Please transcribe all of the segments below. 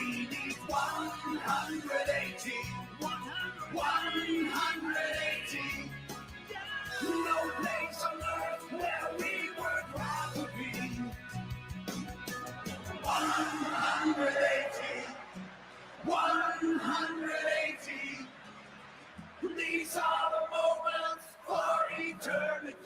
We need 180. 180. No place on earth where we would rather be. 180. 180. These are the moments for eternity.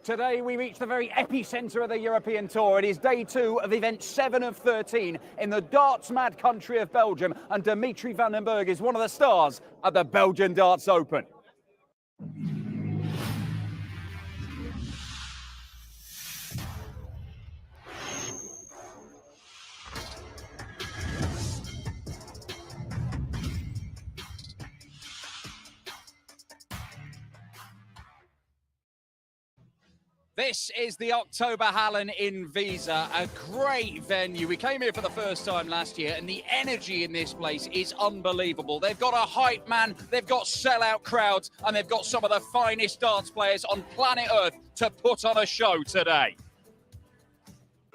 Today we reach the very epicentre of the European Tour. It is day 2 of event 7 of 13 in the darts-mad country of Belgium, and Dimitri van den Bergh is one of the stars at the Belgian Darts Open. This is the Oktoberhallen in Wiese, a great venue. We came here for the first time last year, and the energy in this place is unbelievable. They've got a hype man, they've got sellout crowds, and they've got some of the finest darts players on planet Earth to put on a show today.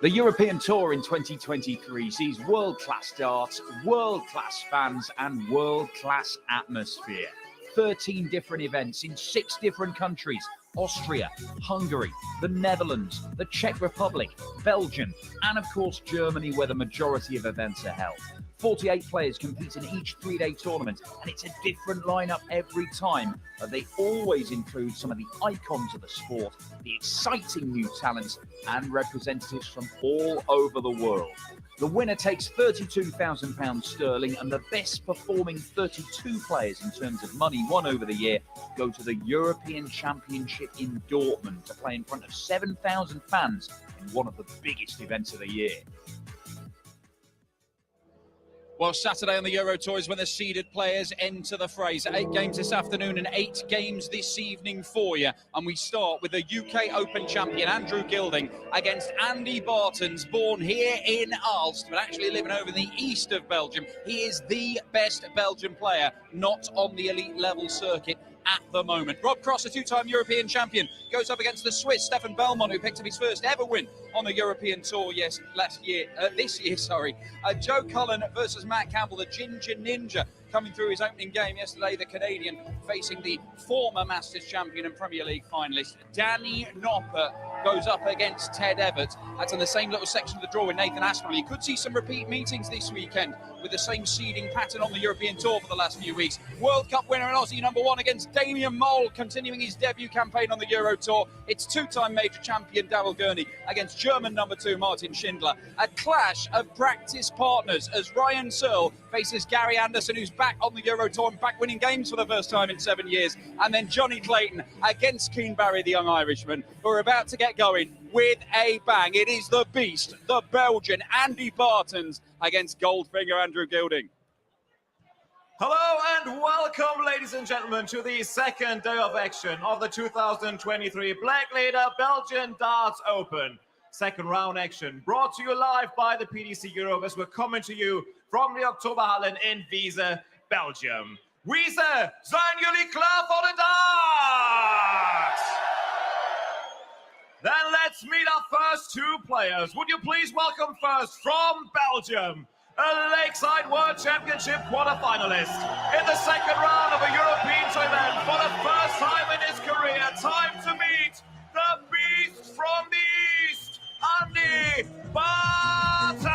The European Tour in 2023 sees world-class darts, world-class fans, and world-class atmosphere. 13 different events in 6 different countries. Austria, Hungary, the Netherlands, the Czech Republic, Belgium, and of course Germany, where the majority of events are held. 48 players compete in each 3-day tournament, and it's a different lineup every time, but they always include some of the icons of the sport, the exciting new talents, and representatives from all over the world. The winner takes £32,000 sterling, and the best performing 32 players in terms of money won over the year go to the European Championship in Dortmund to play in front of 7,000 fans in one of the biggest events of the year. Well, Saturday on the Euro Tour is when the seeded players enter the fray. 8 games this afternoon and 8 games this evening for you. And we start with the UK Open champion, Andrew Gilding, against Andy Baetens, born here in Aalst, but actually living over in the east of Belgium. He is the best Belgian player, not on the elite level circuit at the moment. Rob Cross, a 2-time European champion, goes up against the Swiss Stefan Bellmont, who picked up his first ever win on the European Tour this year. Joe Cullen versus Matt Campbell, the Ginger Ninja, coming through his opening game yesterday. The Canadian facing the former Masters champion and Premier League finalist Danny Noppert goes up against Ted Evetts. That's in the same little section of the draw with Nathan Aspinall. You could see some repeat meetings this weekend with the same seeding pattern on the European Tour for the last few weeks. World Cup winner and Aussie #1 against Damian, continuing his debut campaign on the Euro Tour. It's 2-time major champion Daryl Gurney against German #2 Martin Schindler. A clash of practice partners as Ryan Searle faces Gary Anderson, who's back on the Euro Tour and back winning games for the first time in 7 years. And then Jonny Clayton against Keane, the young Irishman, who are about to get going with a bang. It is the beast, the Belgian Andy Baetens against Goldfinger Andrew Gilding. Hello and welcome, ladies and gentlemen, to the second day of action of the 2023 Blakläder Belgian Darts Open. Second round action brought to you live by the PDC Europe as we're coming to you from the Oktoberhallen in Wiese, Belgium. Wiese, seien jullie klaar voor de darts? Then let's meet our first 2 players. Would you please welcome first from Belgium, a Lakeside World Championship quarterfinalist in the second round of a European Tour event for the first time in his career. Time to meet the beast from the east, Andy Baetens.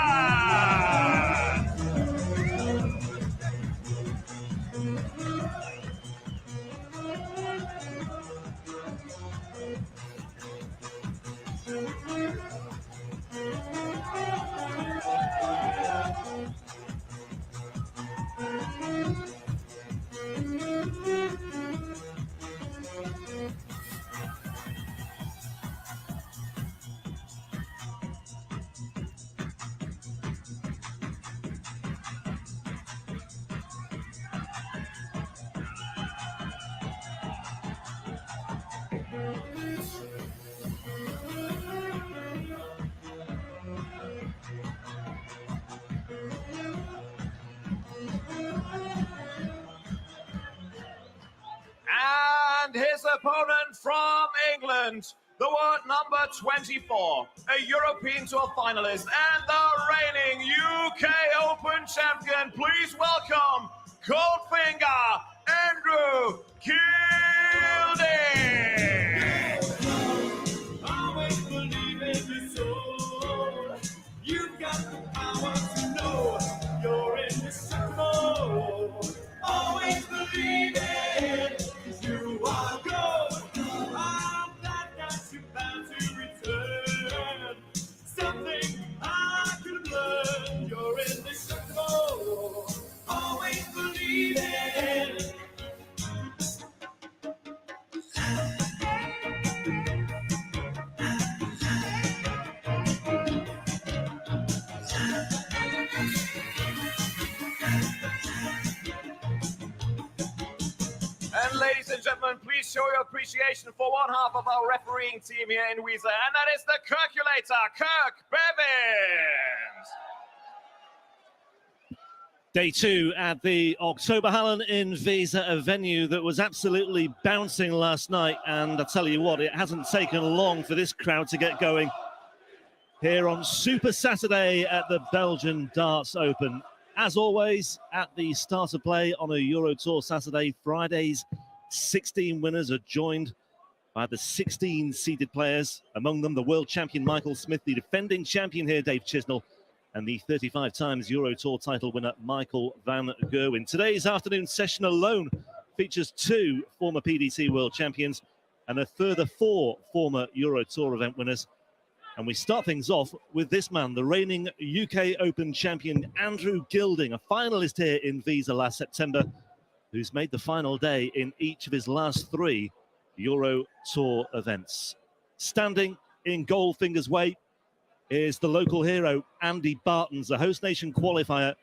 And his opponent from England, the world number 24, a European Tour finalist and the reigning UK Open champion. Please welcome Goldfinger Andrew Gilding. Always believe in your soul. You've got the power to know you're indestructible. Always believe it, 'cause you are gold. I'm glad that you're bound to return. Something I could learn. You're indestructible. Always believe it. And ladies and gentlemen, please show your appreciation for one half of our refereeing team here in Wiese, and that is the Calculator, Kirk Bevins. Day 2 at the Oktoberhallen in Wiese, a venue that was absolutely bouncing last night. And I tell you what, it hasn't taken long for this crowd to get going here on Super Saturday at the Belgian Darts Open. As always, at the start of play on a Euro Tour Saturday, Friday's 16 winners are joined by the 16 seeded players. Among them, the world champion Michael Smith, the defending champion here, Dave Chisnell, and the 35 times Euro Tour title winner, Michael van Gerwen. Today's afternoon session alone features 2 former PDC world champions and a further 4 former Euro Tour event winners. And we start things off with this man, the reigning UK Open champion, Andrew Gilding, a finalist here in Wiese last September, who's made the final day in each of his last 3 Euro Tour events. Standing in Goldfinger's way is the local hero, Andy Baetens, a host nation qualifier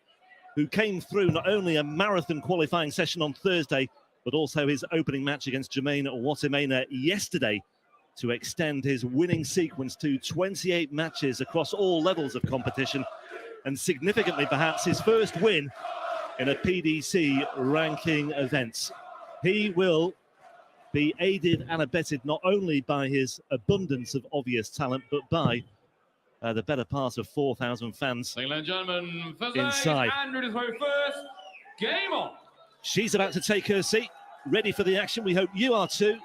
who came through not only a marathon qualifying session on Thursday, but also his opening match against Jermaine Watimena yesterday to extend his winning sequence to 28 matches across all levels of competition, and significantly perhaps his first win in a PDC ranking event. He will be aided and abetted not only by his abundance of obvious talent, but by the better part of 4,000 fans ladies and gentlemen, first inside. Andrew is going first. Game on. She's about to take her seat, ready for the action. We hope you are too.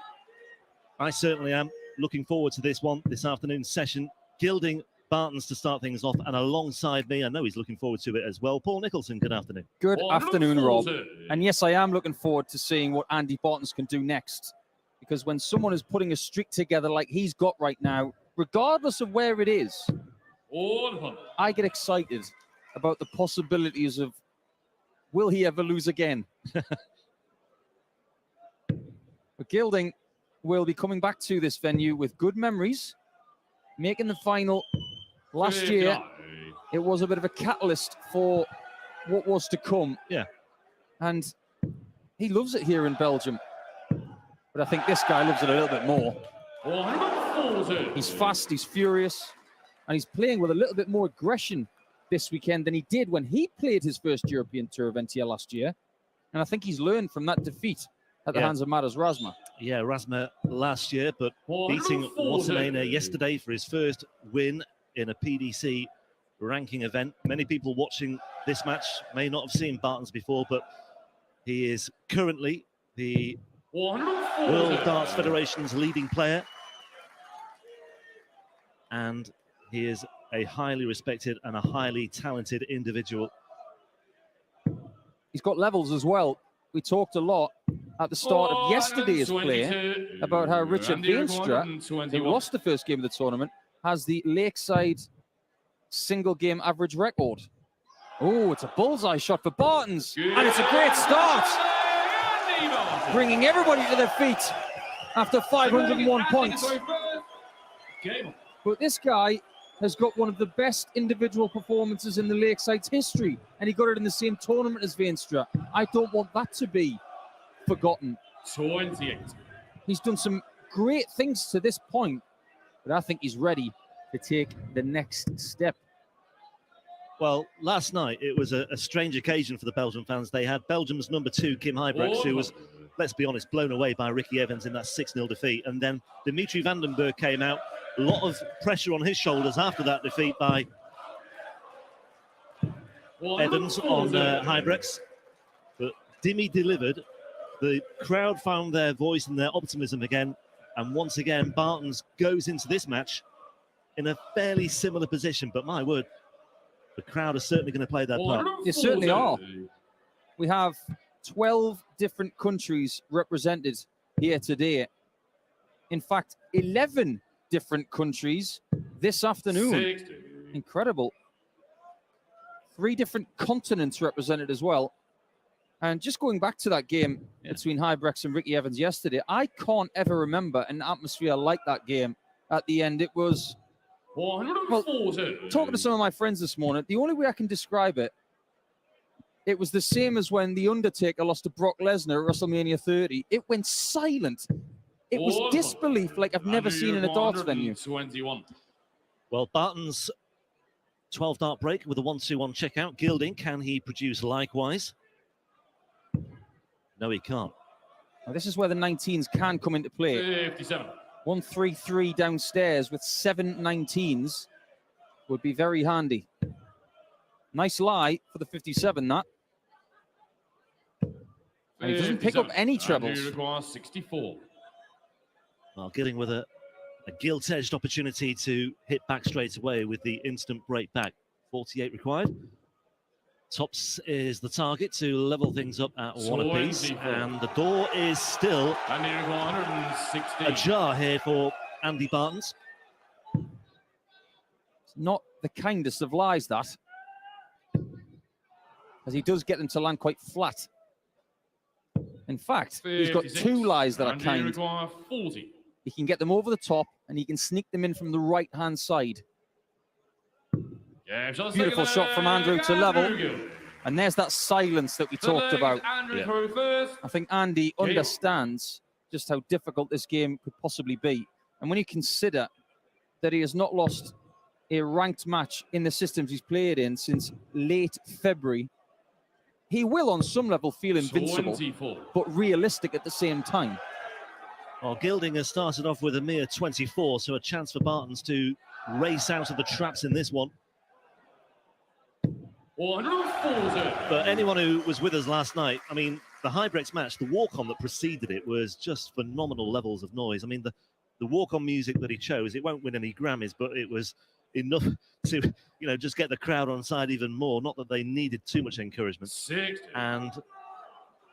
I certainly am. Looking forward to this one, this afternoon's session. Gilding, Baetens to start things off, and alongside me, I know he's looking forward to it as well, Paul Nicholson. Good afternoon. Good afternoon, Rob. 140. And yes, I am looking forward to seeing what Andy Baetens can do next. Because when someone is putting a streak together like he's got right now, regardless of where it is, 100. I get excited about the possibilities of, will he ever lose again? But Gilding will be coming back to this venue with good memories, making the final last year. It was a bit of a catalyst for what was to come. Yeah. And he loves it here in Belgium. But I think this guy loves it a little bit more. 140. He's fast, he's furious, and he's playing with a little bit more aggression this weekend than he did when he played his first European Tour event here last year. And I think he's learned from that defeat at the hands of Matas Razma. Yeah, Razma last year, but beating 140. Watimena yesterday for his first win in a PDC ranking event. Many people watching this match may not have seen Baetens before, but he is currently the 140. World Darts Federation's leading player. And he is a highly respected and a highly talented individual. He's got levels as well. We talked a lot at the start of yesterday's play about how Richard Veenstra, who lost the first game of the tournament, has the Lakeside single game average record. Oh, it's a bullseye shot for Baetens, and it's a great start, bringing everybody to their feet after 501 points. But this guy has got one of the best individual performances in the Lakeside's history, and he got it in the same tournament as Veenstra. I don't want that to be forgotten. 28. He's done some great things to this point, but I think he's ready to take the next step. Well, last night it was a strange occasion for the Belgian fans. They had Belgium's number 2, Kim Huybrechts, who was let's be honest, blown away by Ricky Evans in that 6-0 defeat. And then Dimitri Vandenberg came out. A lot of pressure on his shoulders after that defeat by Evans on Hybrex. But Dimi delivered. The crowd found their voice and their optimism again. And once again, Baetens goes into this match in a fairly similar position. But my word, the crowd are certainly going to play their part. They certainly are. We have 12 different countries represented here today. In fact, 11 different countries this afternoon. Incredible. 3 different continents represented as well. And just going back to that game between Hybrex and Ricky Evans yesterday, I can't ever remember an atmosphere like that game at the end. It was, well, talking to some of my friends this morning, the only way I can describe it, it was the same as when The Undertaker lost to Brock Lesnar at WrestleMania 30. It went silent. It was disbelief like I've never seen in a darts venue. Well, Baetens 12 dart break with a 1-2-1 checkout. Gilding, can he produce likewise? No, he can't. Now, this is where the 19s can come into play. 57. 1-3-3 downstairs with 7 19s would be very handy. Nice lie for the 57, that. And he doesn't pick up any trebles. 64. Well, Gilding with a gilt-edged opportunity to hit back straight away with the instant break back. 48 required. Tops is the target to level things up at 1 apiece. And the door is still ajar here for Andy Baetens. It's not the kindest of lies, that. As he does get them to land quite flat. In fact, he's got 2 lies that are kind. 40. He can get them over the top, and he can sneak them in from the right-hand side. Beautiful shot from Andrew to level. And there's that silence that we talked about. I think Andy understands just how difficult this game could possibly be. And when you consider that he has not lost a ranked match in the systems he's played in since late February, he will on some level feel invincible, 24. but realistic at the same time. Well, Gilding has started off with a mere 24, so a chance for Baetens to race out of the traps in this one. 140. But anyone who was with us last night, I mean, the Hybrex match, the walk-on that preceded it was just phenomenal levels of noise. I mean, the walk-on music that he chose, it won't win any Grammys, but it was enough to, you know, just get the crowd on side even more. Not that they needed too much encouragement. 60. And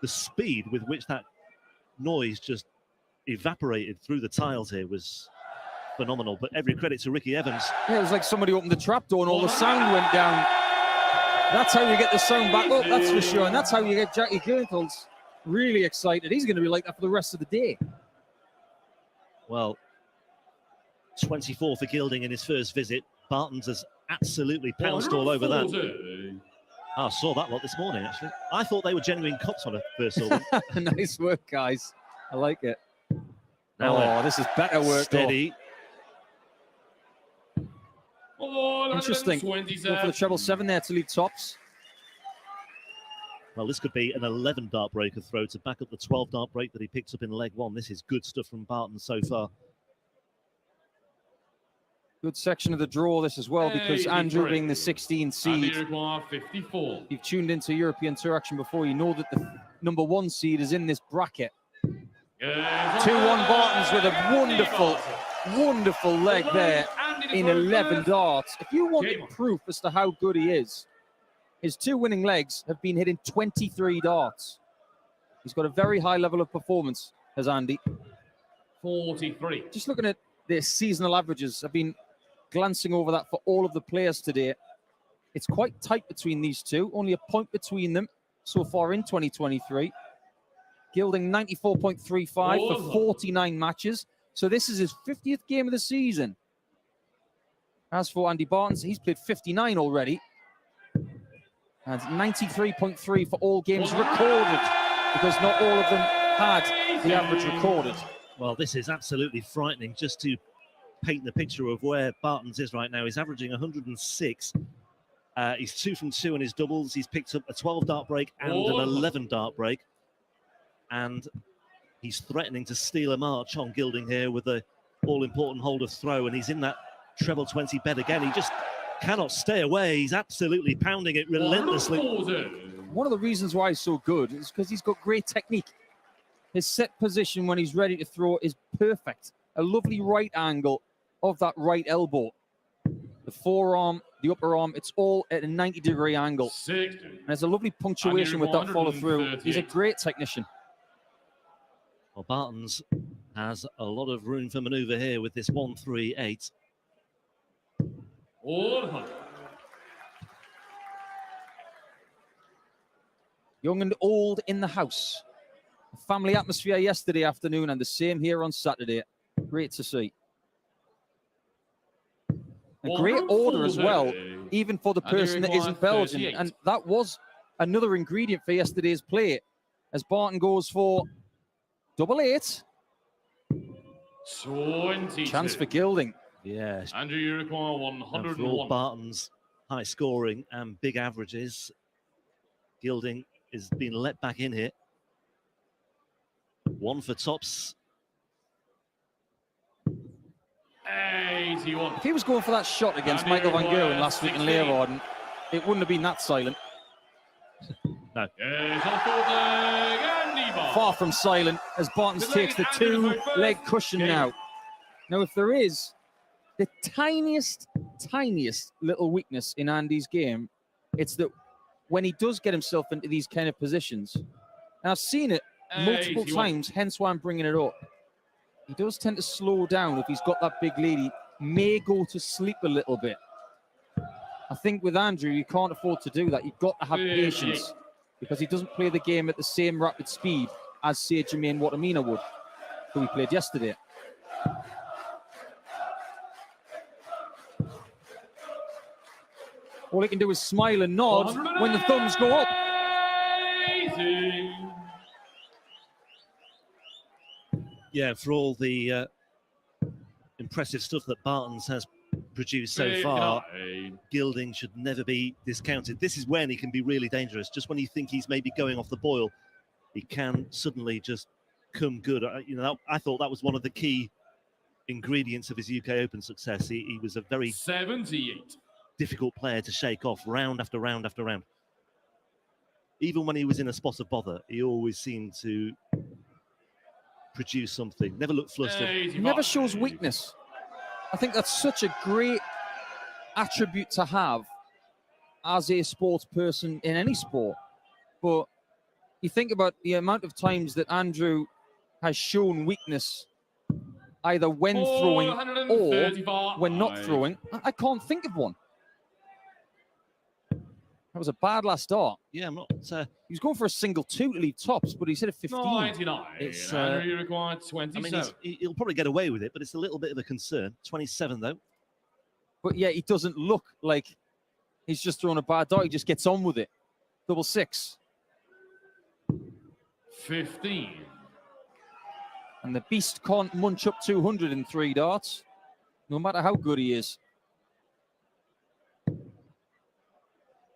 the speed with which that noise just evaporated through the tiles here was phenomenal. But every credit to Ricky Evans. Yeah, it was like somebody opened the trapdoor and all the sound went down. That's how you get the sound back up, that's for sure. And that's how you get Jackie Gürtels really excited. He's going to be like that for the rest of the day. Well, 24 for Gilding in his first visit. Baetens has absolutely pounced all over that. I saw that lot this morning, actually. I thought they were genuine cops when I first saw them. Nice work, guys. I like it. Now this is better work. Steady. Interesting. Go for the treble 7 there to lead tops. Well, this could be an 11 dart breaker throw to back up the 12 dart break that he picked up in leg 1. This is good stuff from Baetens so far. Good section of the draw this as well, because Andrew being the 16th seed, 54. you've tuned into European Tour action before, you know that the number 1 seed is in this bracket. 2-1 Baetens with a wonderful leg there in 11 darts. If you wanted proof as to how good he is, his 2 winning legs have been hitting 23 darts. He's got a very high level of performance, has Andy. 43. Just looking at their seasonal averages, I've been glancing over that for all of the players today. It's quite tight between these two, only a point between them so far in 2023. Gilding 94.35 for 49 matches. So this is his 50th game of the season. As for Andy Baetens, he's played 59 already. And 93.3 for all games recorded, because not all of them had the average recorded. Well, this is absolutely frightening. Just to paint the picture of where Baetens is right now, he's averaging 106. He's 2 from 2 in his doubles. He's picked up a 12 dart break and an 11 dart break. And He's threatening to steal a march on Gilding here with the all-important hold of throw, and he's in that treble 20 bed again. He just cannot stay away. He's absolutely pounding it relentlessly. One of the reasons why he's so good is because he's got great technique. His set position when he's ready to throw is perfect. A lovely right angle of that right elbow. The forearm, the upper arm, it's all at a 90-degree angle. And there's a lovely punctuation with that follow through. He's a great technician. Well, Baetens has a lot of room for manoeuvre here with this 1-3-8. Young and old in the house. A family atmosphere yesterday afternoon and the same here on Saturday. Great to see. A great order as well, even for the person that isn't Belgian. And that was another ingredient for yesterday's play. As Barton goes for double 8. 20. Chance for Gilding. Yeah. Andrew, you require And for 101. all Barton's high scoring and big averages, Gilding is being let back in here. 1 for tops. 81. If he was going for that shot against Michael van Gerwen last week in Leeuwarden, it wouldn't have been that silent. No. Far from silent as Baetens takes the 2-leg cushion now. Now, if there is the tiniest little weakness in Andy's game, it's that when he does get himself into these kind of positions, and I've seen it multiple times, hence why I'm bringing it up, he does tend to slow down if he's got that big lead. He may go to sleep a little bit. I think with Andrew, you can't afford to do that. You've got to have patience because he doesn't play the game at the same rapid speed as, say, Jermaine Watamina would, who he played yesterday. All he can do is smile and nod when the thumbs go up. Yeah, for all the impressive stuff that Baetens has produced so far, Gilding should never be discounted. This is when he can be really dangerous. Just when you think he's maybe going off the boil, he can suddenly just come good. You know, I thought that was one of the key ingredients of his UK Open success. He was a very 78. difficult player to shake off round after round after round. Even when he was in a spot of bother, he always seemed to produce something, never looked flustered. He never shows weakness. I think that's such a great attribute to have as a sports person in any sport. But you think about the amount of times that Andrew has shown weakness either when throwing or when not throwing. I can't think of one. That was a bad last start. Yeah, I'm not. He was going for a single 2 to leave tops, but he's hit a 15. 99. It's, Andrew, you require 27. I mean, he'll probably get away with it, but it's a little bit of a concern. 27, though. But yeah, he doesn't look like he's just thrown a bad dart. He just gets on with it. Double 6. 15. And the beast can't munch up 200 in 3 darts, no matter how good he is.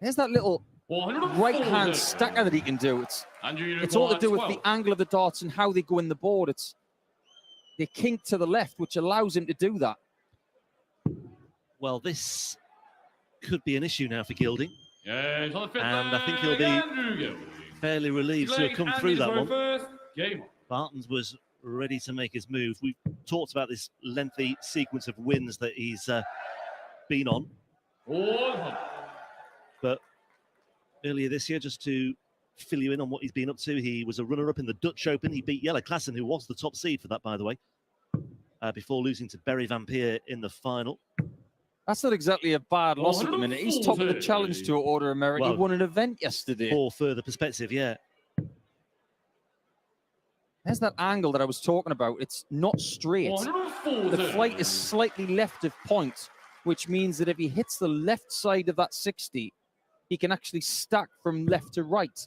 There's that little right-hand stacker that he can do. It's all to do with the angle of the darts and how they go in the board. They kink to the left, which allows him to do that. Well, this could be an issue now for Gilding. And I think he'll be fairly relieved to have come through that one. Baetens was ready to make his move. We've talked about this lengthy sequence of wins that he's been on. But earlier this year, just to fill you in on what he's been up to, he was a runner-up in the Dutch Open. He beat Jelle Klaassen, who was the top seed for that, by the way, before losing to Barry Van Peer in the final. That's not exactly a bad loss at the minute. He's top of the Challenge Tour Order America. He won an event yesterday. For further perspective, yeah. There's that angle that I was talking about. It's not straight. The flight is slightly left of point, which means that if he hits the left side of that 60, he can actually stack from left to right.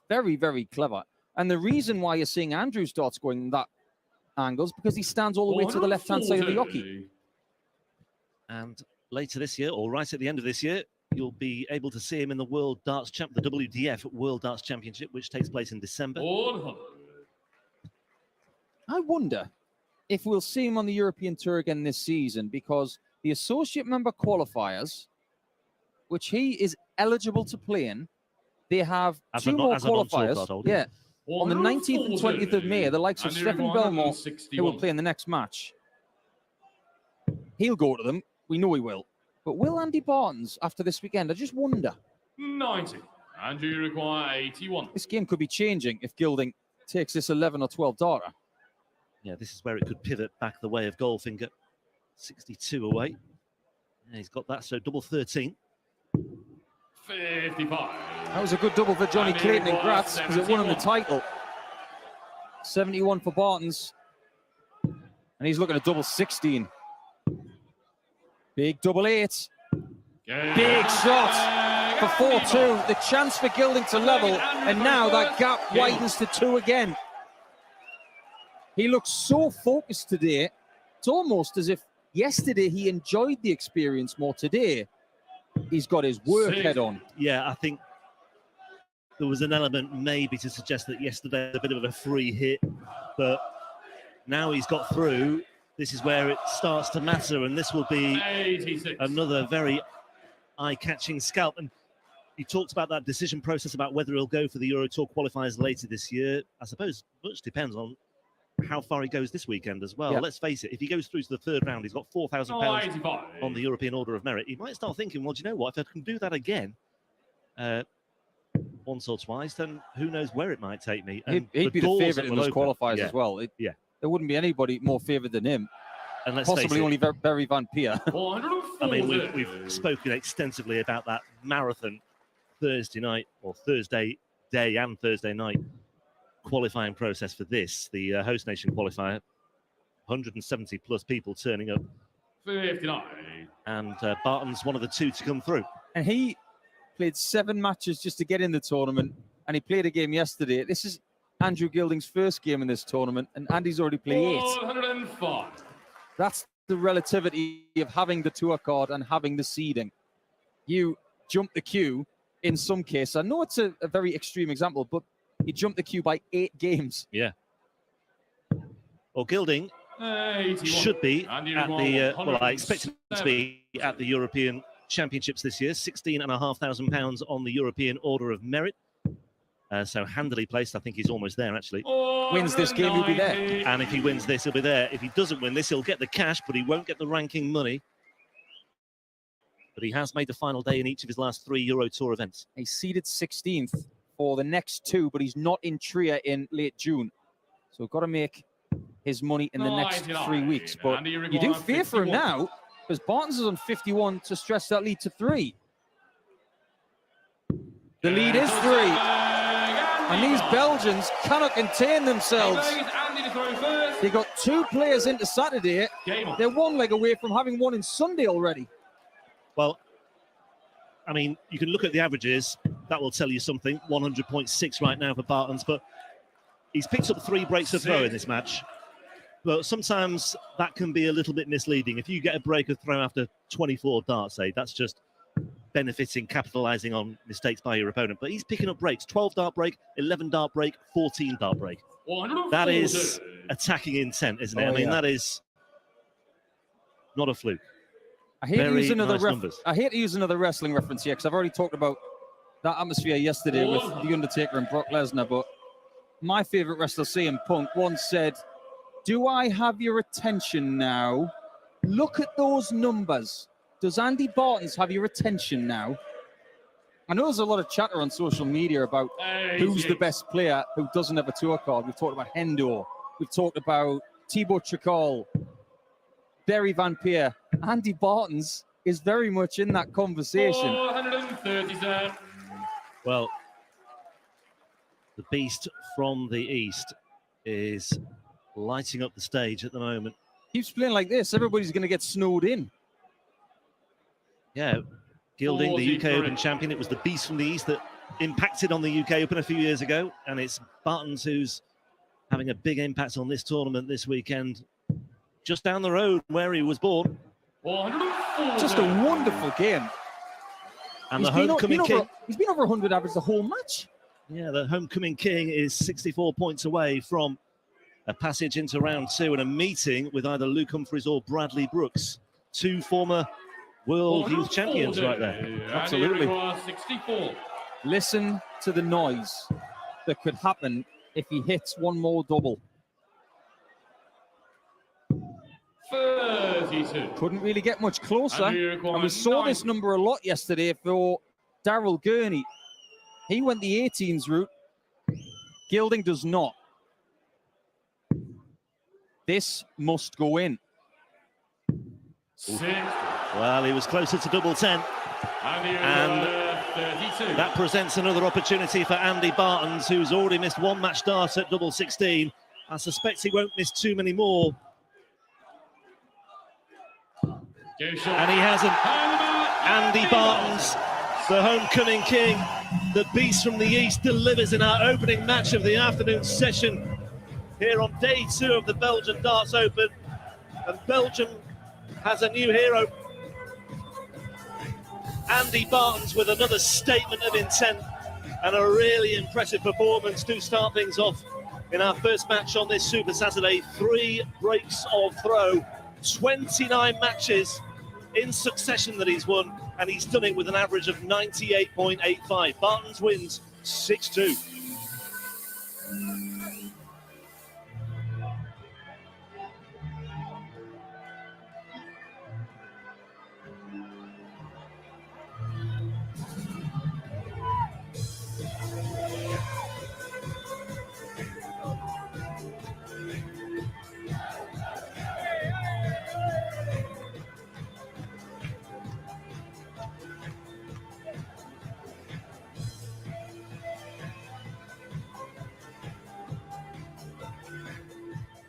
Very, very clever. And the reason why you're seeing Andrew's darts going that angle is because he stands all the way to the left-hand side of the yockey. And later this year, or right at the end of this year, you'll be able to see him in the World Darts the WDF World Darts Championship, which takes place in December. I wonder if we'll see him on the European Tour again this season, because the associate member qualifiers, which he is eligible to play in, they have two more qualifiers. Yeah. On the 19th and 20th of May, the likes of Stefan Bellmont, who will play in the next match. He'll go to them. We know he will. But will Andy Baetens after this weekend? I just wonder. 90. And you require 81. This game could be changing if Gilding takes this 11 or 12 darter. Yeah, this is where it could pivot back the way of Goldfinger. 62 away. Yeah, he's got that, so double 13. 55. That was a good double for Jonny Clayton in Graz because it won him the title. 71 for Baetens. And he's looking at double 16. Big double 8. Big shot for 4-2. The chance for Gilding to level. And now that gap widens to 2 again. He looks so focused today. It's almost as if yesterday he enjoyed the experience more. Today, he's got his work head on. Yeah, I think there was an element maybe to suggest that yesterday was a bit of a free hit, but now he's got through. This is where it starts to matter, and this will be 86. another very eye-catching scalp. And he talked about that decision process about whether he'll go for the Euro Tour qualifiers later this year. I suppose much depends on how far he goes this weekend as well. Yeah. Let's face it, if he goes through to the third round, he's got £4,000 on the European Order of Merit. He might start thinking, well, do you know what? If I can do that again once or twice, then who knows where it might take me. He'd be the favourite in those qualifiers as well. There wouldn't be anybody more favoured than him. And let's possibly only Barry Van Peer. I mean, we've spoken extensively about that marathon Thursday night, or Thursday day and Thursday night qualifying process for this, the host nation qualifier. 170 plus people turning up. 59. And Baetens one of the two to come through. And he played 7 matches just to get in the tournament, and he played a game yesterday. This is Andrew Gilding's first game in this tournament, and Andy's already played 8. 105. That's the relativity of having the tour card and having the seeding. You jump the queue in some case. I know it's a very extreme example, but you jump the queue by 8 games. Yeah. Well, Gilding should be at the, well, I expect him to be at the European Championships this year. £16,500 on the European Order of Merit. So handily placed. I think he's almost there, actually. Wins this game, he'll be there. And if he wins this, he'll be there. If he doesn't win this, he'll get the cash, but he won't get the ranking money. But he has made the final day in each of his last 3 Euro Tour events. He's seeded 16th for the next 2, but he's not in Trier in late June. So we've got to make his money in the next 3 weeks. But you do fear for him now, because Baetens is on 51 to stretch that lead to 3. The lead is 3. And these Belgians cannot contain themselves. They got 2 players into Saturday. They're 1 leg away from having one in Sunday already. Well, I mean, you can look at the averages. That will tell you something. 100.6 right now for Baetens, but he's picked up 3 breaks of throw in this match. But sometimes that can be a little bit misleading. If you get a break of throw after 24 darts, say, that's just benefiting, capitalizing on mistakes by your opponent. But he's picking up breaks. 12 dart break, 11 dart break, 14 dart break. That is attacking intent, isn't it? I mean, that is not a fluke. I hate to use another wrestling reference here, because I've already talked about that atmosphere yesterday with The Undertaker and Brock Lesnar. But my favorite wrestler, CM Punk, once said, "Do I have your attention now? Look at those numbers. Does Andy Baetens have your attention now?" I know there's a lot of chatter on social media about who's the best player who doesn't have a tour card. We've talked about Hendo. We've talked about Thibaut Chacol, Barry Van Peer. Andy Baetens is very much in that conversation. 430. Well, the beast from the east is lighting up the stage at the moment. Keeps playing like this, everybody's going to get snowed in. Yeah, Gilding, the UK Open champion. It was the beast from the east that impacted on the UK Open a few years ago, and it's Baetens who's having a big impact on this tournament this weekend, just down the road where he was born. Just a wonderful game. And the homecoming king. He's been over 100 average the whole match. Yeah, the homecoming king is 64 points away from a passage into round 2 and a meeting with either Luke Humphries or Bradley Brooks, 2 former World Youth Champions right there. Absolutely. 64. Listen to the noise that could happen if he hits one more double. 32. Couldn't really get much closer. And we saw 9. this number a lot yesterday for Daryl Gurney. He went the 18s route. Gilding does not. This must go in. 6. Well, he was closer to double 10. And 32. That presents another opportunity for Andy Baetens, who's already missed 1 match start at double 16. I suspect he won't miss too many more. And he hasn't. Andy Baetens, the homecoming king, the beast from the east, delivers in our opening match of the afternoon session here on day 2 of the Belgian Darts Open. And Belgium has a new hero. Andy Baetens with another statement of intent and a really impressive performance to start things off in our first match on this Super Saturday. 3 breaks of throw, 29 matches in succession that he's won, and he's done it with an average of 98.85. Baetens wins 6-2.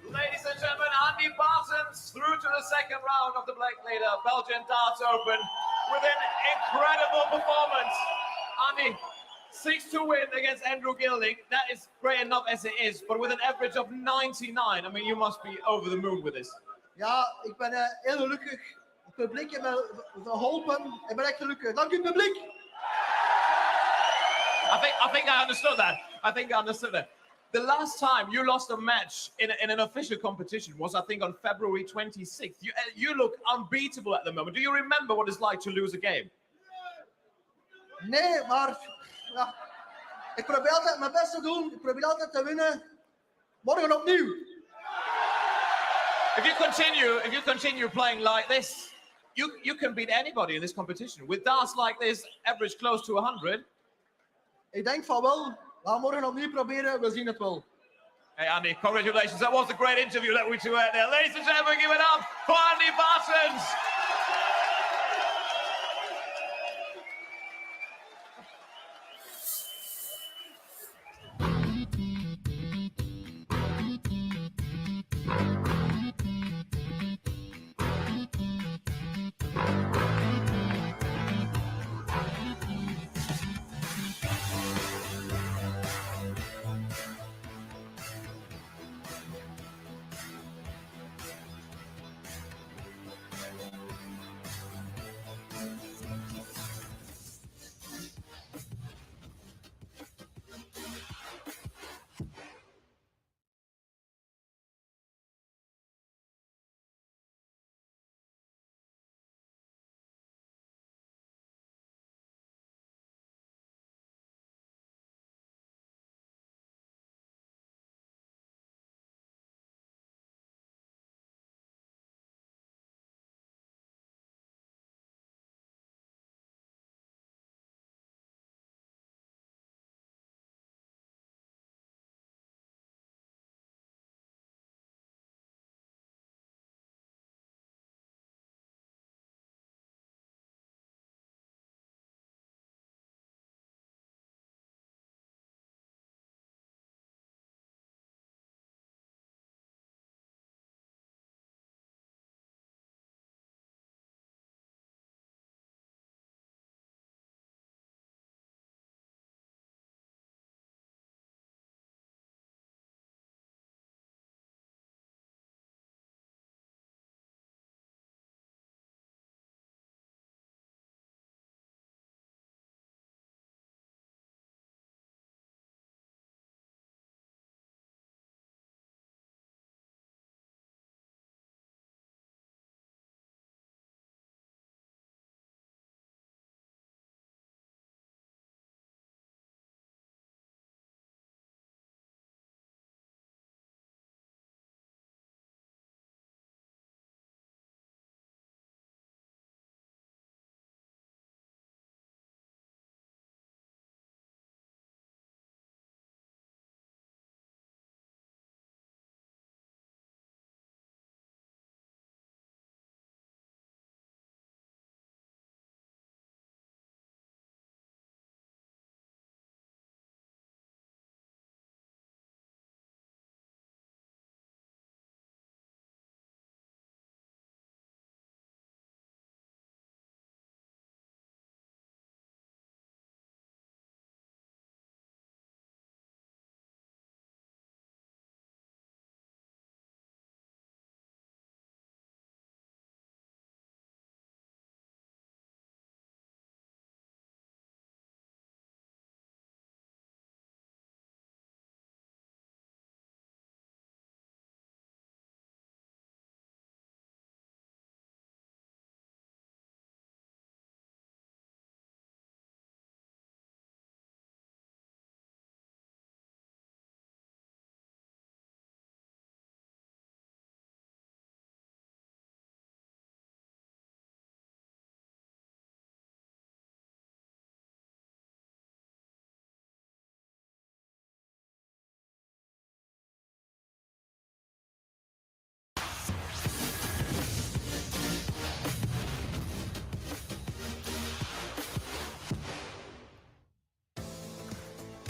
Ladies and gentlemen, Andy Baetens through to the second round of the Blakläder Belgian Darts Open with an incredible performance. Andy, 6-2 win against Andrew Gilding. That is great enough as it is, but with an average of 99. I mean, you must be over the moon with this. Ja, ik ben heel gelukkig. Het publiek heeft me geholpen. Ik ben echt gelukkig. Dank u, publiek. I think I understood that. I think I understood that. The last time you lost a match in an official competition was, I think, on February 26th. You look unbeatable at the moment. Do you remember what it's like to lose a game? Nee, maar ja, ik probeer altijd mijn best te doen. Ik probeer altijd te winnen. Morgen opnieuw. If you continue playing like this, you can beat anybody in this competition. With darts like this, average close to 100. Ik denk van wel. We gaan morgen opnieuw proberen. We zien het wel. Hey Andy, congratulations. That was a great interview that we two had there. Ladies and gentlemen, give it up for Andy Baetens.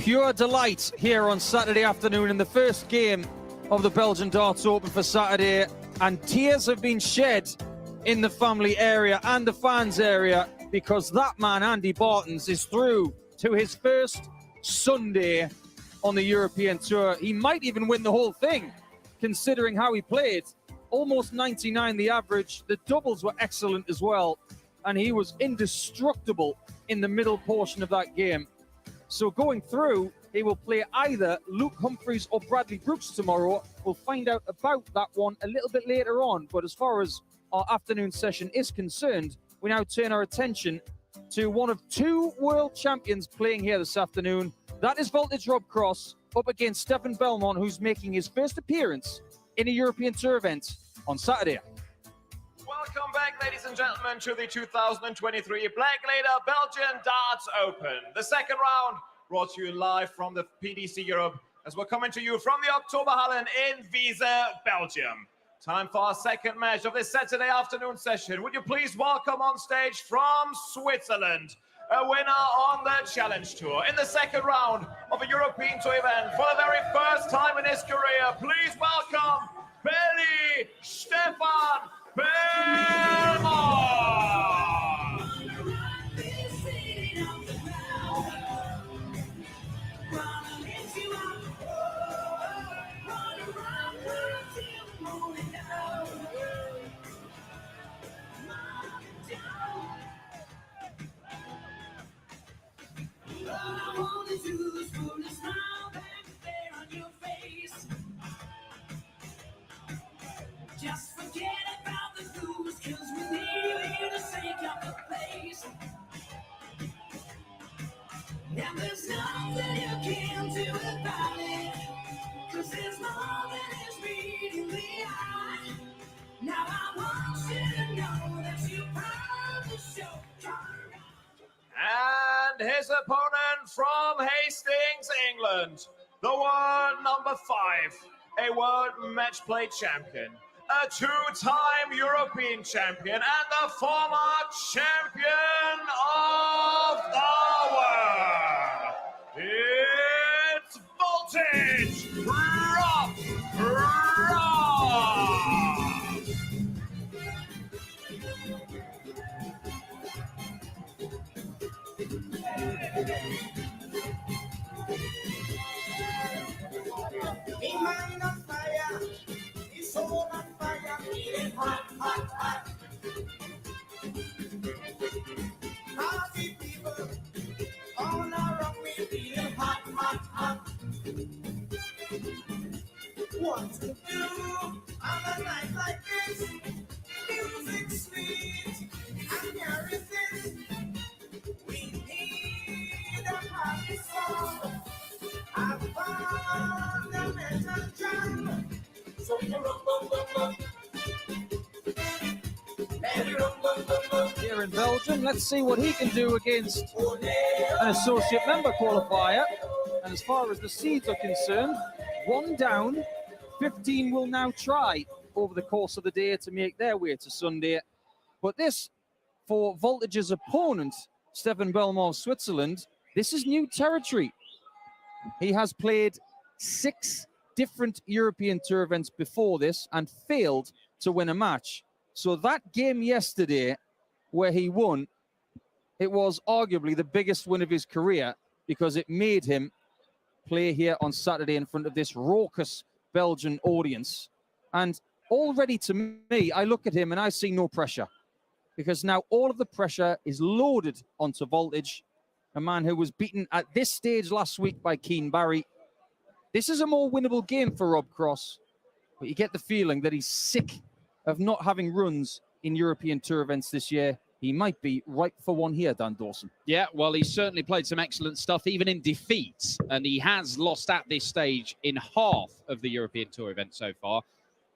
Pure delight here on Saturday afternoon in the first game of the Belgian Darts Open for Saturday, and tears have been shed in the family area and the fans area because that man, Andy Baetens, is through to his first Sunday on the European Tour. He might even win the whole thing, considering how he played. Almost 99 the average. The doubles were excellent as well, and he was indestructible in the middle portion of that game. So going through, he will play either Luke Humphries or Bradley Brooks tomorrow. We'll find out about that one a little bit later on. But as far as our afternoon session is concerned, we now turn our attention to one of two world champions playing here this afternoon. That is Voltage Rob Cross up against Stefan Bellmont, who's making his first appearance in a European Tour event on Saturday. Welcome back, ladies and gentlemen, to the 2023 Blakläder Belgian Darts Open. The second round brought to you live from the PDC Europe as we're coming to you from the Oktoberhallen in Wiese, Belgium. Time for our second match of this Saturday afternoon session. Would you please welcome on stage from Switzerland, a winner on the Challenge Tour in the second round of a European Tour event for the very first time in his career. Please welcome Stefan Bellmont. Just forget about the lose, cause we need you here to shake up the place. And there's nothing you can do about it, cause there's more than is meeting the eye. Now I want you to know that you proud to show. And his opponent from Hastings, England, the world number 5, a world match play champion, a two-time European champion, and the former champion of the world. It's Voltage Rob Cross. He mind on fire, his soul on fire, feeling hot, hot, hot. Party people all around me, feeling hot, hot, hot. What to do on a night like this? Music sweet, I can't resist. We need a party song. I found a metal drum, so we can rock, boom, boom, boom. Let it rock, boom, boom, boom. Here in Belgium, let's see what he can do against an associate member qualifier. And as far as the seeds are concerned, 1 down, 15 will now try over the course of the day to make their way to Sunday. But this, for Voltage's opponent, Stefan Bellmont, Switzerland, this is new territory. He has played 6 different European Tour events before this and failed to win a match. So that game yesterday where he won, it was arguably the biggest win of his career because it made him play here on Saturday in front of this raucous Belgian audience. And already to me, I look at him and I see no pressure because now all of the pressure is loaded onto Voltage, a man who was beaten at this stage last week by Keane Barry. This is a more winnable game for Rob Cross, but you get the feeling that he's sick of not having runs in European Tour events this year. He might be ripe for one here, Dan Dawson. Yeah, well, he's certainly played some excellent stuff, even in defeat, and he has lost at this stage in half of the European Tour event so far,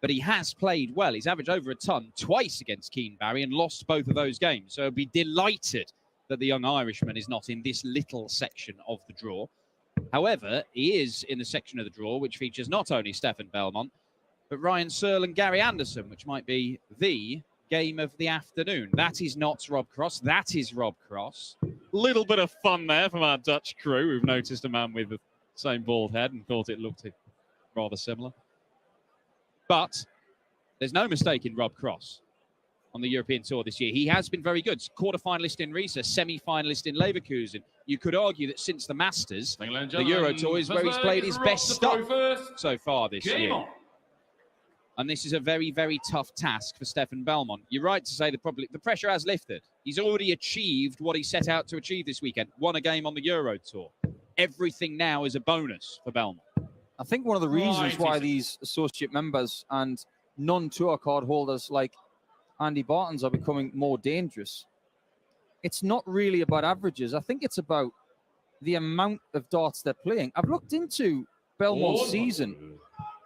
but he has played well. He's averaged over a ton twice against Keane Barry and lost both of those games, so he'll be delighted that the young Irishman is not in this little section of the draw. However, he is in the section of the draw which features not only Stefan Bellmont, but Ryan Searle and Gary Anderson, which might be the game of the afternoon. That is not Rob Cross. That is Rob Cross. Little bit of fun there from our Dutch crew who've noticed a man with the same bald head and thought it looked rather similar. But there's no mistake in Rob Cross on the European Tour this year. He has been very good. Quarter-finalist in Riesa, semi-finalist in Leverkusen. You could argue that since the Masters, the Euro Tour is where he's played his best stuff so far this year. And this is a very, very tough task for Stefan Bellmont. You're right to say the pressure has lifted. He's already achieved what he set out to achieve this weekend. Won a game on the Euro Tour. Everything now is a bonus for Bellmont. I think one of the reasons why these associate members and non-tour card holders like Andy Baetens are becoming more dangerous, it's not really about averages. I think it's about the amount of darts they're playing. I've looked into Bellmont's season.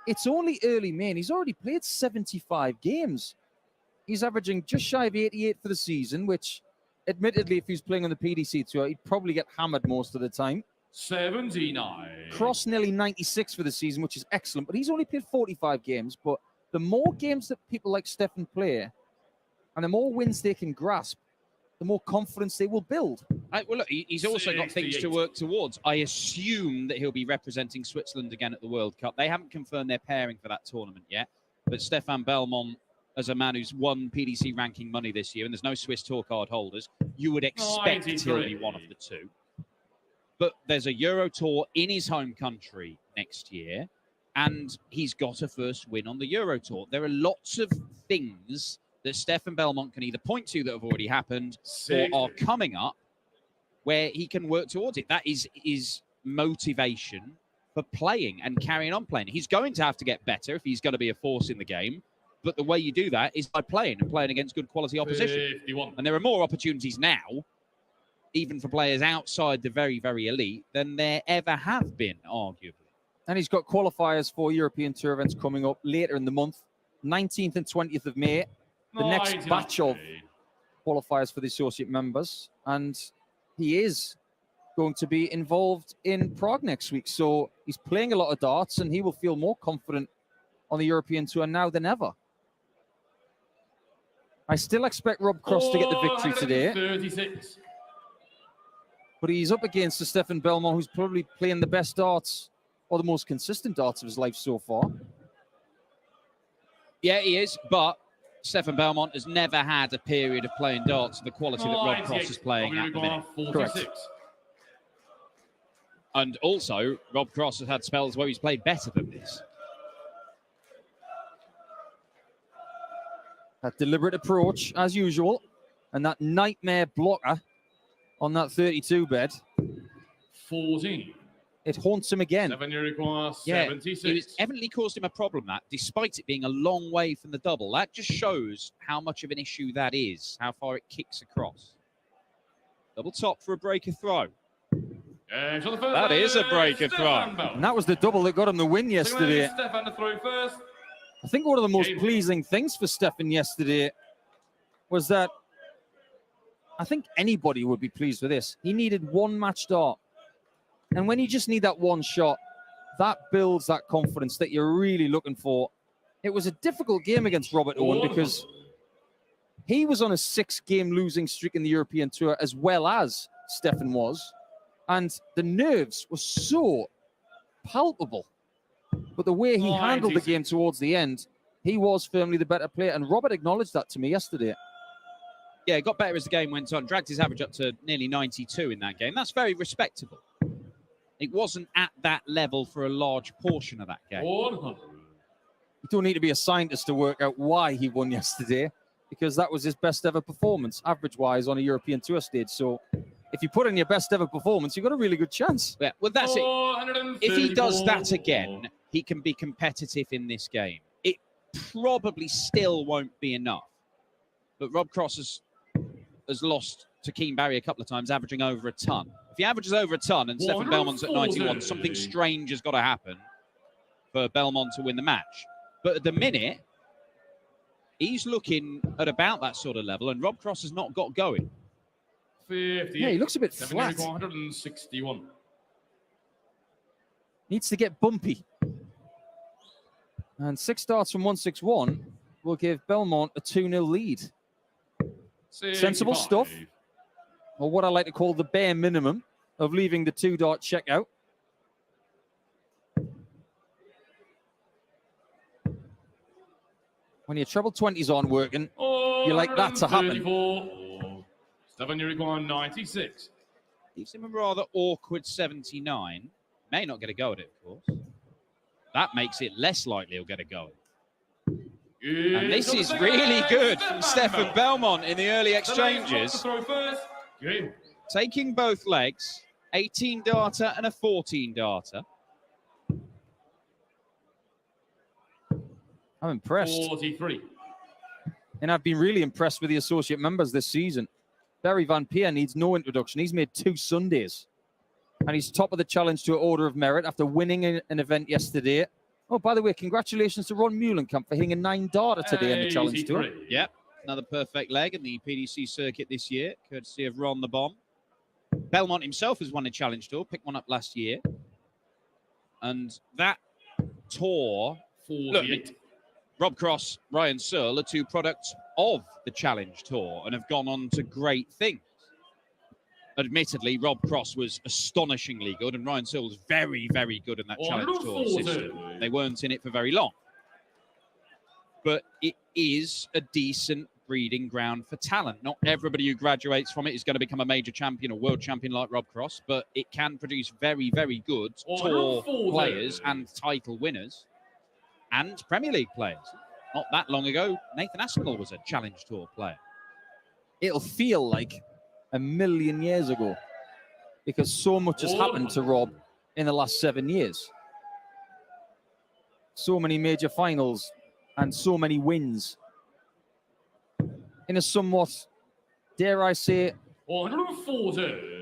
It's only early May, and he's already played 75 games. He's averaging just shy of 88 for the season, which, admittedly, if he's playing on the PDC Tour, he'd probably get hammered most of the time. 79. Cross nearly 96 for the season, which is excellent, but he's only played 45 games. But the more games that people like Stefan play, and the more wins they can grasp, the more confidence they will build. Well, look, he's also got things to work towards. I assume that he'll be representing Switzerland again at the World Cup. They haven't confirmed their pairing for that tournament yet. But Stefan Bellmont, as a man who's won PDC ranking money this year, and there's no Swiss tour card holders, you would expect he'll be one of the two. But there's a Euro Tour in his home country next year, and he's got a first win on the Euro Tour. There are lots of things that Stefan Bellmont can either point to that have already happened or are coming up where he can work towards it. That is his motivation for playing and carrying on playing. He's going to have to get better if he's going to be a force in the game. But the way you do that is by playing and playing against good quality opposition. 51. And there are more opportunities now, even for players outside the very, very elite, than there ever have been, arguably. And he's got qualifiers for European Tour events coming up later in the month, 19th and 20th of May. The next batch of qualifiers for the associate members. And he is going to be involved in Prague next week. So he's playing a lot of darts, and he will feel more confident on the European Tour now than ever. I still expect Rob Cross to get the victory today. 36. But he's up against the Stefan Bellmont, who's probably playing the best darts or the most consistent darts of his life so far. Yeah, he is, but Stefan Bellmont has never had a period of playing darts of the quality that Rob Cross is playing at the minute. 46. Correct. And also, Rob Cross has had spells where he's played better than this. That deliberate approach, as usual, and that nightmare blocker on that 32 bed. 14. It haunts him again. 7 you require 76. It was evidently caused him a problem, that, despite it being a long way from the double. That just shows how much of an issue that is, how far it kicks across. Double top for a breaker throw. That is a breaker throw. And that was the double that got him the win yesterday. Stefan to throw first. I think one of the most pleasing things for Stefan yesterday was that I think anybody would be pleased with this. He needed one match dart. And when you just need that one shot, that builds that confidence that you're really looking for. It was a difficult game against Robert Owen because he was on a 6-game losing streak in the European Tour as well as Stefan was. And the nerves were so palpable. But the way he handled the game towards the end, he was firmly the better player. And Robert acknowledged that to me yesterday. Yeah, it got better as the game went on. Dragged his average up to nearly 92 in that game. That's very respectable. It wasn't at that level for a large portion of that game. 100. You don't need to be a scientist to work out why he won yesterday, because that was his best ever performance, average-wise, on a European Tour stage. So if you put in your best ever performance, you've got a really good chance. Yeah, well, that's it. If he does that again, he can be competitive in this game. It probably still won't be enough. But Rob Cross has lost to Keane Barry a couple of times, averaging over a ton. If he averages over a ton and Stefan Bellmont's at 91, something strange has got to happen for Bellmont to win the match. But at the minute, he's looking at about that sort of level, and Rob Cross has not got going. 58. Yeah, he looks a bit flat. 161. Needs to get bumpy. And 6 starts from 161 will give Bellmont a 2-0 lead. 65. Sensible stuff. or what I like to call the bare minimum of leaving the 2-dart checkout. When your treble 20s aren't working, you like that to happen. Stefan, you require 96. Leaves him a rather awkward 79. May not get a go at it, of course. That makes it less likely he'll get a go. And this is really good from Stefan Bellmont in the early exchanges. Taking both legs, 18-darter and a 14-darter. I'm impressed. 43. And I've been really impressed with the associate members this season. Barry Van Peer needs no introduction. He's made 2 Sundays. And he's top of the challenge to an Order of Merit after winning an event yesterday. Oh, by the way, congratulations to Ron Muhlenkamp for hitting a 9-darter today in the Challenge Tour. Yep, another perfect leg in the PDC circuit this year, courtesy of Ron the Bomb. Bellmont himself has won a Challenge Tour, picked one up last year. And that tour, look, Rob Cross, Ryan Searle are 2 products of the Challenge Tour and have gone on to great things. Admittedly, Rob Cross was astonishingly good and Ryan Searle was very, very good in that Challenge Tour system. They weren't in it for very long. But it is a decent breeding ground for talent. Not everybody who graduates from it is going to become a major champion or world champion like Rob Cross, but it can produce very, very good tour players and title winners and Premier League players. Not that long ago, Nathan Aspinall was a Challenge Tour player. It'll feel like a million years ago because so much has happened to Rob in the last 7 years. So many major finals and so many wins in a somewhat, dare I say,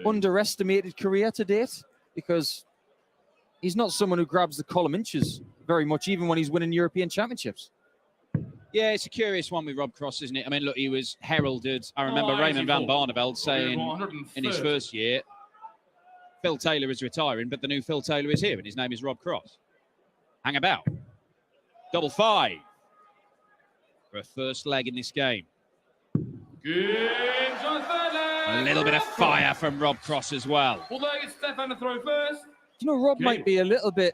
underestimated career to date, because he's not someone who grabs the column inches very much, even when he's winning European championships. Yeah, it's a curious one with Rob Cross, isn't it? I mean, look, he was heralded. I remember Raymond van Barneveld saying in his first year, Phil Taylor is retiring, but the new Phil Taylor is here, and his name is Rob Cross. Hang about. 5-5 for a first leg in this game. A little bit of fire from Rob Cross as well. Stefan to throw first. You know, Rob might be a little bit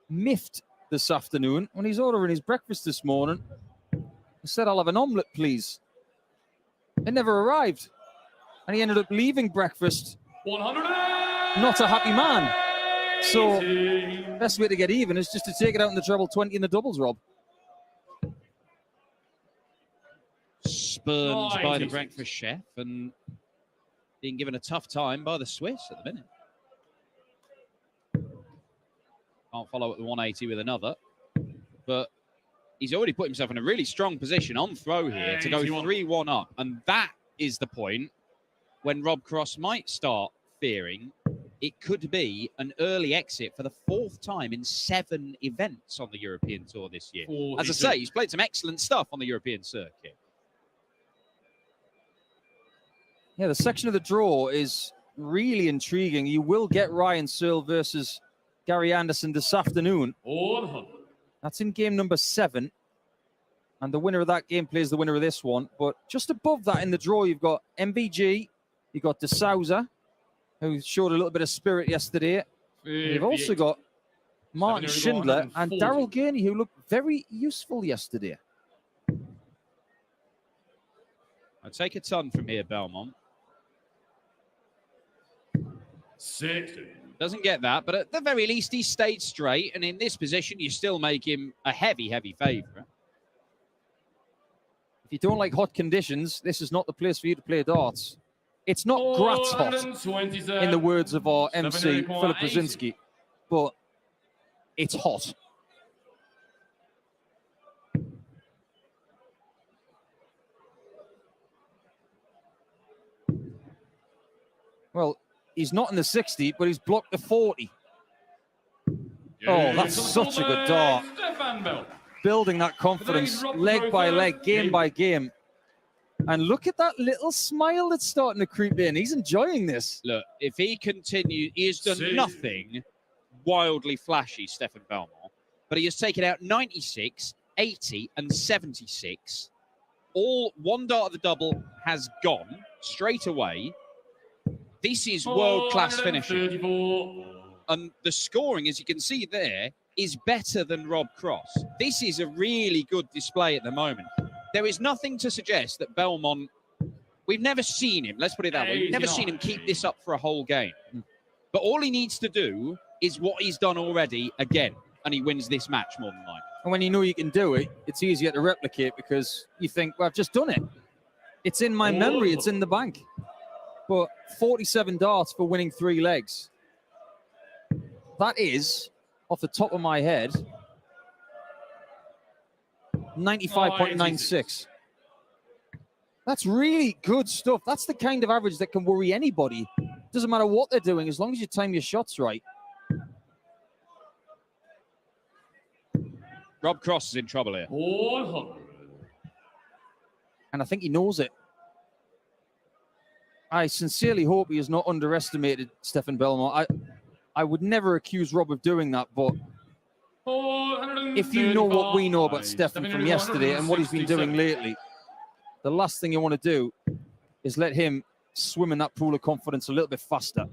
miffed this afternoon when he's ordering his breakfast this morning. He said, "I'll have an omelette, please." It never arrived. And he ended up leaving breakfast 100. not a happy man. So, best way to get even is just to take it out in the treble 20 in the doubles, Rob. Spurned by the breakfast chef and being given a tough time by the Swiss at the minute. Can't follow up the 180 with another, but he's already put himself in a really strong position on throw here to go 3-1 up, and that is the point when Rob Cross might start fearing it could be an early exit for the 4th time in 7 events on the European Tour this year. As I say, he's played some excellent stuff on the European circuit. Yeah, the section of the draw is really intriguing. You will get Ryan Searle versus Gary Anderson this afternoon. That's in game number 7. And the winner of that game plays the winner of this one. But just above that in the draw, you've got MVG, you've got De Souza, who showed a little bit of spirit yesterday. You've also got Martin Schindler and Daryl Gurney, who looked very useful yesterday. I'll take a ton from here, Bellmont. 60. Doesn't get that, but at the very least, he stayed straight. And in this position, you still make him a heavy, heavy favourite. If you don't like hot conditions, this is not the place for you to play darts. It's not Graz hot, in the words of our MC, Philip Brzezinski, but it's hot. Well, he's not in the 60, but he's blocked the 40. Oh, that's such a good dart. Building that confidence, leg by leg, game by game. And look at that little smile that's starting to creep in. He's enjoying this. Look, if he continues, he has done nothing wildly flashy, Stefan Bellmont, but he has taken out 96, 80, and 76. All one dart of the double has gone. straight away, this is world-class finishing. 34. And the scoring, as you can see there, is better than Rob Cross. This is a really good display at the moment. There is nothing to suggest that Bellmont, we've never seen him, let's put it that way, we've never seen him keep this up for a whole game. But all he needs to do is what he's done already again, and he wins this match more than likely. And when you know you can do it, it's easier to replicate because you think, well, I've just done it. It's in my memory, it's in the bank. But 47 darts for winning 3 legs. That is, off the top of my head, 95.96. That's really good stuff. That's the kind of average that can worry anybody. Doesn't matter what they're doing, as long as you time your shots right. Rob Cross is in trouble here. 100. And I think he knows it. I sincerely hope he has not underestimated Stefan Bellmont. I would never accuse Rob of doing that, but if you know what we know about Stefan from yesterday and what he's been doing lately, the last thing you want to do is let him swim in that pool of confidence a little bit faster.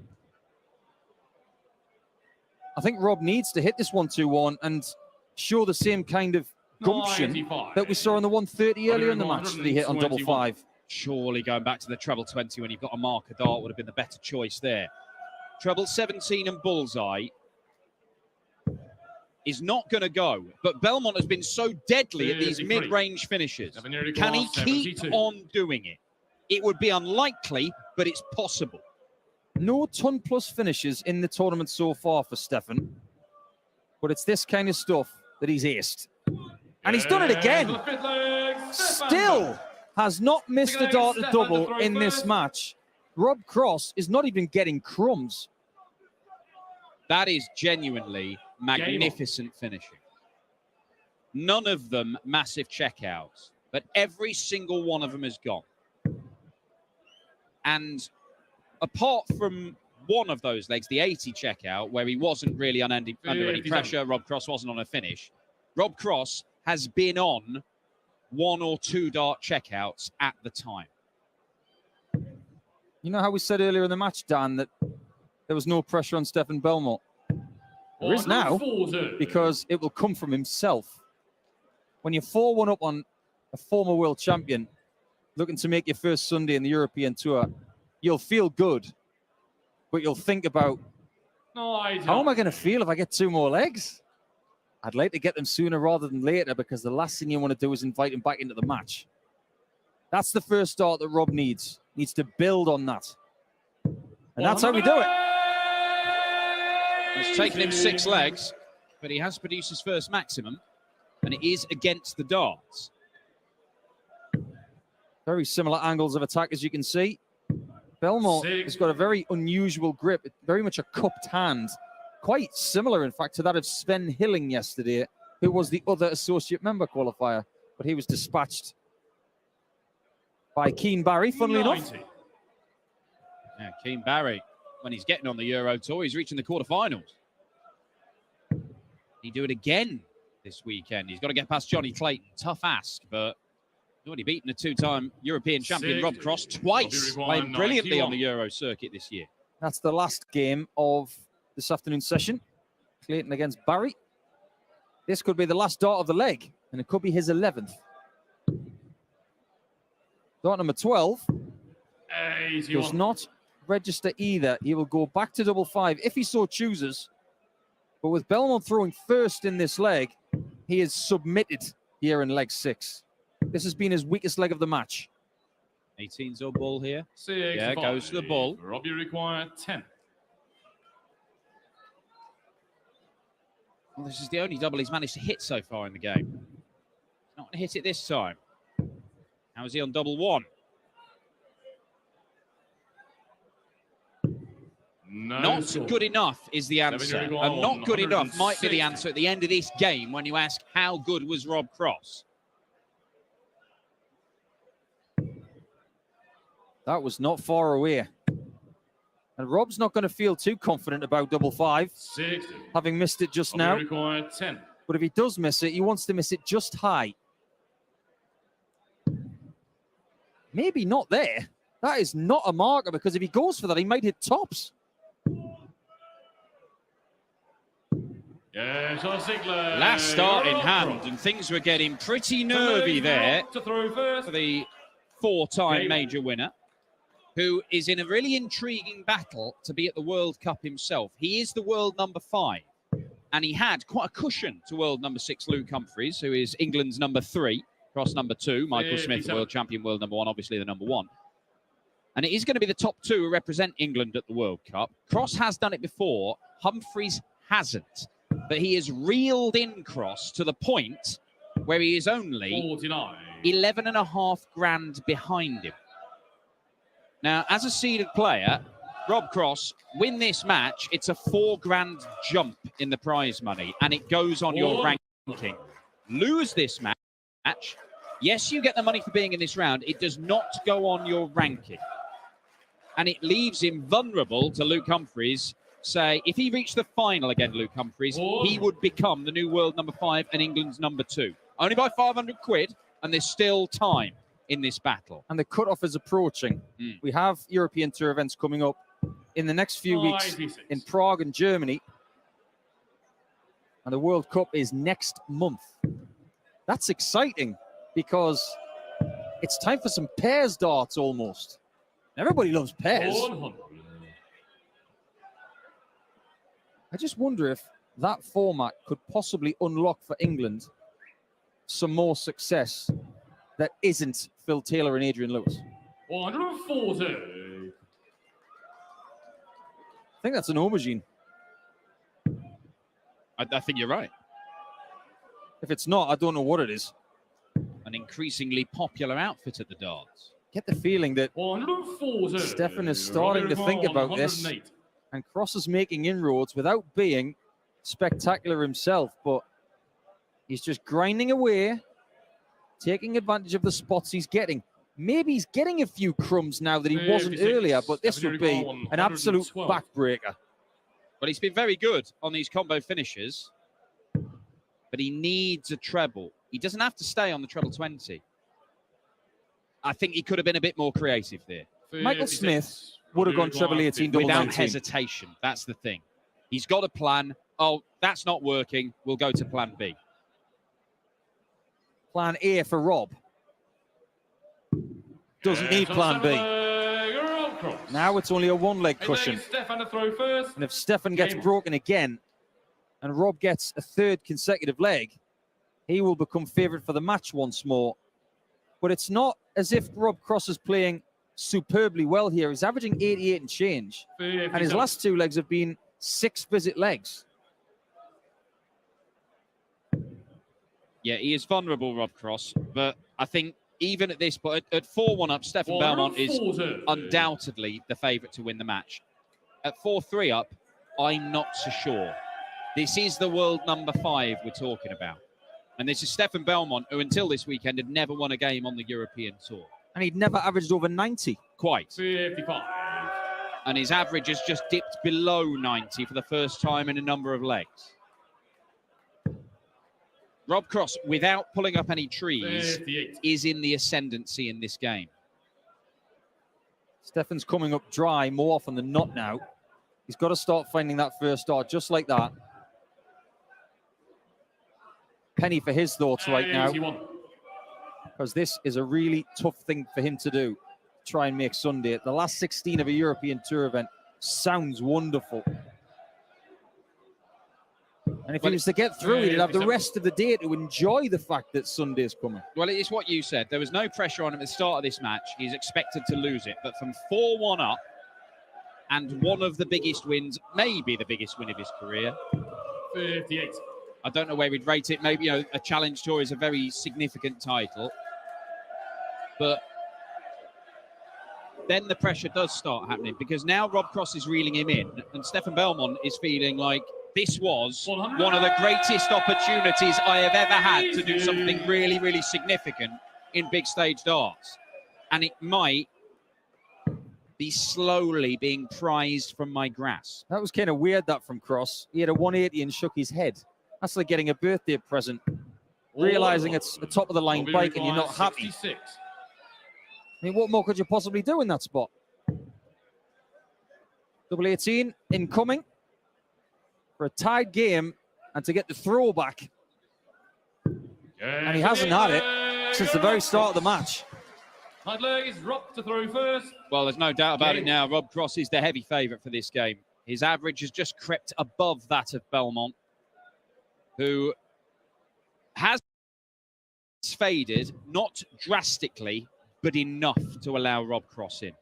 I think Rob needs to hit this 1-2-1 and show the same kind of gumption that we saw on the 130 earlier in the match that he hit on double 5. Surely going back to the treble 20 when you've got a marker dart would have been the better choice there. Treble 17 and bullseye is not going to go, but Bellmont has been so deadly at these mid-range finishes. Can he keep on doing it? It would be unlikely, but it's possible. No ton-plus finishes in the tournament so far for Stefan, but it's this kind of stuff that he's aced. And he's done it again. Still has not missed a dart at double in this match. Rob Cross is not even getting crumbs. That is genuinely magnificent finishing. None of them massive checkouts, but every single one of them has gone. And apart from one of those legs, the 80 checkout, where he wasn't really under any pressure, Rob Cross wasn't on a finish, Rob Cross has been on 1 or 2 dart checkouts at the time. You know how we said earlier in the match, Dan, that there was no pressure on Stefan Bellmont? There is now, because it will come from himself. When you're 4-1 up on a former world champion, looking to make your first Sunday in the European Tour, you'll feel good, but you'll think about, how am I going to feel if I get 2 more legs? I'd like to get them sooner rather than later, because the last thing you want to do is invite him back into the match. That's the first start that Rob needs. Needs to build on that. And that's how we do it. It's taken him 6 legs, but he has produced his first maximum, and it is against the darts. Very similar angles of attack, as you can see. Bellmont has got a very unusual grip, very much a cupped hand. Quite similar, in fact, to that of Sven Hilling yesterday, who was the other associate member qualifier, but he was dispatched by Keane Barry, funnily enough. Yeah, Keane Barry, when he's getting on the Euro Tour, he's reaching the quarterfinals. He do it again this weekend. He's got to get past Jonny Clayton. Tough ask, but he's already beaten a 2-time European champion, Rob Cross, twice, playing brilliantly on the Euro circuit this year. That's the last game of this afternoon's session. Clayton against Barry. This could be the last dart of the leg, and it could be his 11th. Dart number 12 does not register either. He will go back to double 5 if he so chooses. But with Bellmont throwing first in this leg, he is submitted here in leg 6. This has been his weakest leg of the match. 18's or bull here. 6, yeah, goes to the bull. Rob, you require 10. Well, this is the only double he's managed to hit so far in the game. He's not going to hit it this time. How is he on double 1? No not score. good enough is the answer. And not good enough might be the answer at the end of this game when you ask how good was Rob Cross. That was not far away. And Rob's not going to feel too confident about double 5, 60. having missed it just now. Require 10. But if he does miss it, he wants to miss it just high. Maybe not there. That is not a marker, because if he goes for that, he might hit tops. Yeah, Schindler. Last start in hand, and things were getting pretty nervy there To throw first. for the 4-time major winner, who is in a really intriguing battle to be at the World Cup himself. He is the world number 5, and he had quite a cushion to world number 6, Luke Humphries, who is England's number 3, cross number 2, Michael Smith, the world champion, world number 1, obviously the number 1. And it is going to be the top 2 who represent England at the World Cup. Cross has done it before, Humphries hasn't. But he has reeled in Cross to the point where he is only 49. 11.5 grand behind him. Now, as a seeded player, Rob Cross, win this match, it's a 4 grand jump in the prize money, and it goes on your ranking. Lose this match, yes, you get the money for being in this round. It does not go on your ranking. And it leaves him vulnerable to Luke Humphries. Say, if he reached the final again, Luke Humphries, he would become the new world number 5 and England's number 2. Only by 500 quid, and there's still time in this battle. And the cutoff is approaching. We have European Tour events coming up in the next few weeks in Prague and Germany. And the World Cup is next month. That's exciting, because it's time for some pairs darts almost. Everybody loves pairs. 100. I just wonder if that format could possibly unlock for England some more success that isn't Phil Taylor and Adrian Lewis. 140. I think that's an aubergine. I think you're right. If it's not, I don't know what it is. An increasingly popular outfit at the darts. Get the feeling that 140. Stefan is starting to think about this. And Cross is making inroads without being spectacular himself, but he's just grinding away, taking advantage of the spots he's getting. Maybe he's getting a few crumbs now that he wasn't earlier, but this would be an absolute backbreaker. But he's been very good on these combo finishes, but he needs a treble. He doesn't have to stay on the treble 20. I think he could have been a bit more creative there. Michael Smith would have gone treble 18, double without 19. hesitation. That's the thing. He's got a plan. Oh, that's not working. We'll go to plan B. Plan A for Rob. Doesn't need plan B. Now it's only a 1-leg cushion. Stefan to throw first. And if Stefan gets broken again and Rob gets a 3rd consecutive leg, he will become favourite for the match once more. But it's not as if Rob Cross is playing superbly well here. He's averaging 88 and change. And his last 2 legs have been 6-visit legs. Yeah, he is vulnerable, Rob Cross. But I think even at this point, at 4-1 up, Stefan Bellmont is undoubtedly the favourite to win the match. At 4-3 up, I'm not so sure. This is the world number 5 we're talking about. And this is Stefan Bellmont, who until this weekend had never won a game on the European Tour. And he'd never averaged over 90. Quite. 55. And his average has just dipped below 90 for the first time in a number of legs. Rob Cross, without pulling up any trees, 58. is in the ascendancy in this game. Stefan's coming up dry more often than not now. He's got to start finding that first dart just like that. Penny for his thoughts right now. 81. Because this is a really tough thing for him to do. Try and make Sunday. The last 16 of a European Tour event sounds wonderful. And if he was to get through, he'd have the rest of the day to enjoy the fact that Sunday's coming. Well, it's what you said. There was no pressure on him at the start of this match. He's expected to lose it. But from 4-1 up, and one of the biggest wins, maybe the biggest win of his career. 58. I don't know where we'd rate it. Maybe, a Challenge Tour is a very significant title. But then the pressure does start happening, because now Rob Cross is reeling him in, and Stefan Bellmont is feeling like this was one of the greatest opportunities I have ever had to do something really, really significant in big stage darts. And it might be slowly being prized from my grasp. That was kind of weird, that from Cross. He had a 180 and shook his head. That's like getting a birthday present, realizing it's a top-of-the-line bike and you're not happy. 66. I mean, what more could you possibly do in that spot? Double 18 incoming for a tied game and to get the throwback. And he hasn't had it since the very start of the match. Right leg is Rob to throw first. Well, there's no doubt about it now. Rob Cross is the heavy favourite for this game. His average has just crept above that of Bellmont, who has faded, not drastically, but enough to allow Rob Cross in.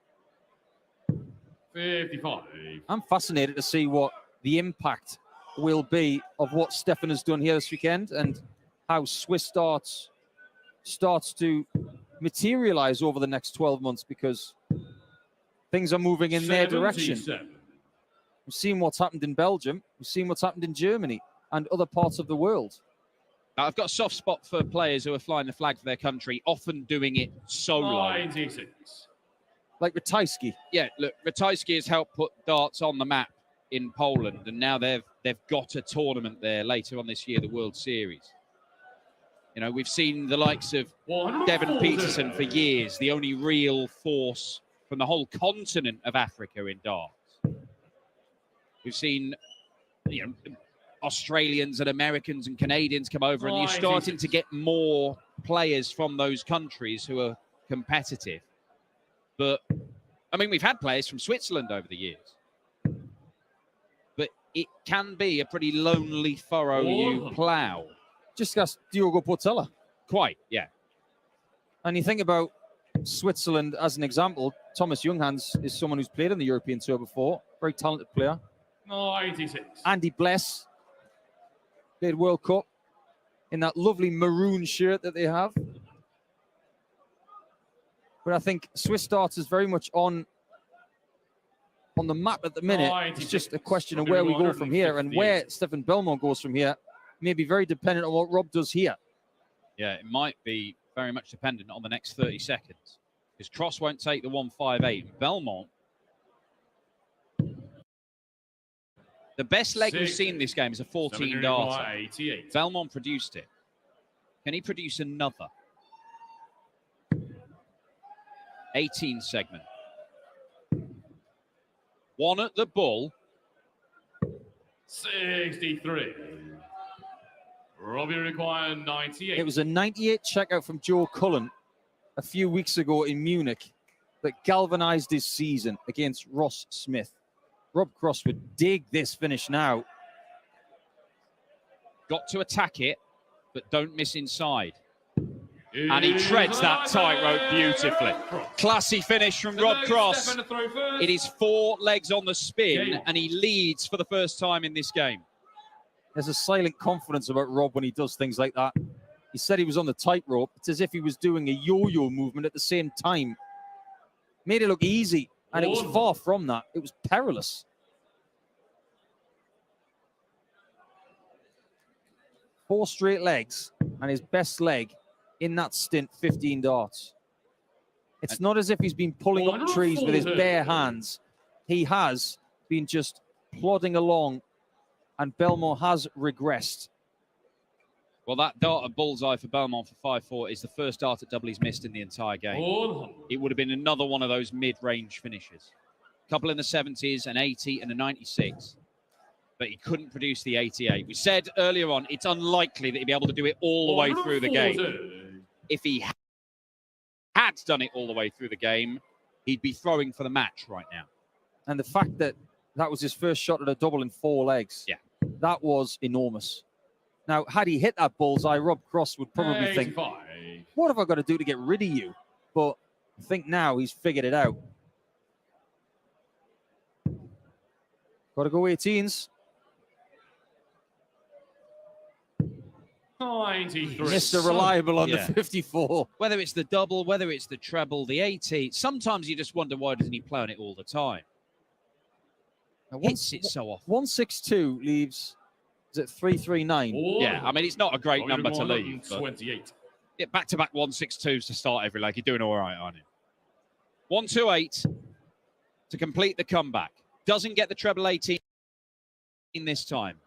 55. I'm fascinated to see what the impact will be of what Stefan has done here this weekend and how Swiss starts to materialize over the next 12 months, because things are moving in their direction. We've seen what's happened in Belgium. We've seen what's happened in Germany and other parts of the world. Now, I've got a soft spot for players who are flying the flag for their country, often doing it solo. 96. Like Ratajski. Yeah, look, Ratajski has helped put darts on the map in Poland, and now they've got a tournament there later on this year, the World Series. You know, we've seen the likes of Devon Peterson for years, the only real force from the whole continent of Africa in darts. We've seen, you know, Australians and Americans and Canadians come over, and you're starting to get more players from those countries who are competitive. But, I mean, we've had players from Switzerland over the years. But it can be a pretty lonely furrow you plough. Just ask Diogo Portela. Quite, yeah. And you think about Switzerland as an example. Thomas Junghans is someone who's played on the European Tour before. Very talented player. 96. Andy Bless played World Cup in that lovely maroon shirt that they have. But I think Swiss darts is very much on the map at the minute. It's just a question of where we go from here, and where Stefan Bellmont goes from here may be very dependent on what Rob does here. Yeah, it might be very much dependent on the next 30 seconds. Because Cross won't take the 158. Bellmont, the best leg we've seen in this game is a 14 darter. Bellmont produced it. Can he produce another? 18 segment. One at the bull. 63. Robbie required 98. It was a 98 checkout from Joe Cullen a few weeks ago in Munich that galvanized his season against Ross Smith. Rob Cross would dig this finish now. Got to attack it, but don't miss inside. And he treads that tightrope beautifully. Classy finish from Rob Cross. It is 4 legs on the spin, and he leads for the first time in this game. There's a silent confidence about Rob when he does things like that. He said he was on the tightrope. It's as if he was doing a yo-yo movement at the same time. Made it look easy, and it was far from that. It was perilous. 4 straight legs, and his best leg in that stint, 15 darts. It's not as if he's been pulling up trees with his bare hands. He has been just plodding along, and Bellmont has regressed. Well, that dart at bullseye for Bellmont for 5-4 is the first dart at double he's missed in the entire game. It would have been another one of those mid-range finishes. A couple in the 70s, an 80 and a 96. But he couldn't produce the 88. We said earlier on, it's unlikely that he'd be able to do it all the way through the game. If he had done it all the way through the game, he'd be throwing for the match right now. And the fact that that was his first shot at a double in 4 legs, that was enormous. Now, had he hit that bullseye, Rob Cross would probably think, what have I got to do to get rid of you? But I think now he's figured it out. Got to go 18s. 93. Mr. Reliable on the 54. Whether it's the double, whether it's the treble, the 80, sometimes you just wonder why doesn't he play on it all the time? Hits it so often. 162 leaves, is it 339? Yeah, I mean, it's not a great number to leave. 28. Yeah, back-to-back 162s to start every leg. You're doing all right, aren't you? 128 to complete the comeback. Doesn't get the treble 18 this time.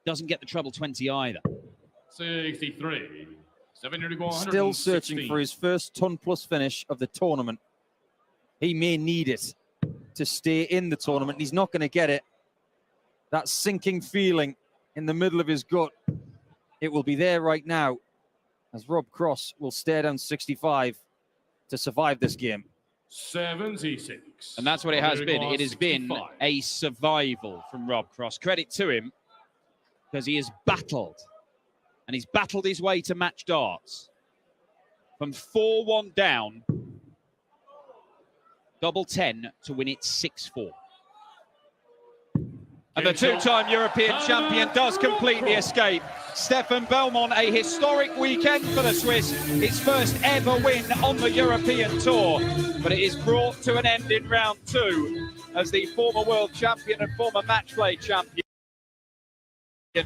Doesn't get the treble 20 either. 63. Still searching for his first ton-plus finish of the tournament. He may need it to stay in the tournament. He's not going to get it. That sinking feeling in the middle of his gut, it will be there right now as Rob Cross will stare down 65 to survive this game. 76. And that's what it has been. It has been a survival from Rob Cross. Credit to him, because he has battled. And he's battled his way to match darts. From 4-1 down, double 10 to win it 6-4. And the two-time European champion does complete the escape. Stefan Bellmont, a historic weekend for the Swiss. His first ever win on the European Tour. But it is brought to an end in round 2 as the former world champion and former match play champion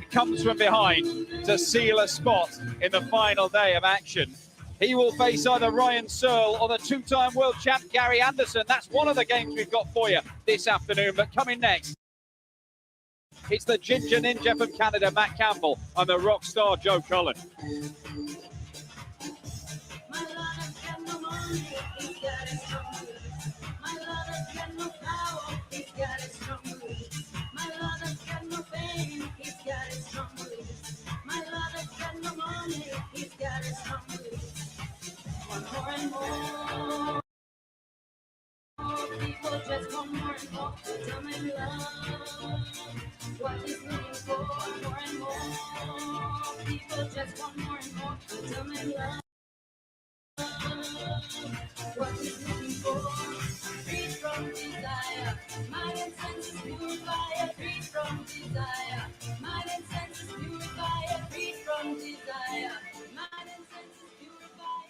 comes from behind to seal a spot in the final day of action. He will face either Ryan Searle or the two-time world champ Gary Anderson. That's one of the games we've got for you this afternoon. But coming next, it's the Ginger Ninja from Canada, Matt Campbell, and the rock star Joe Cullen.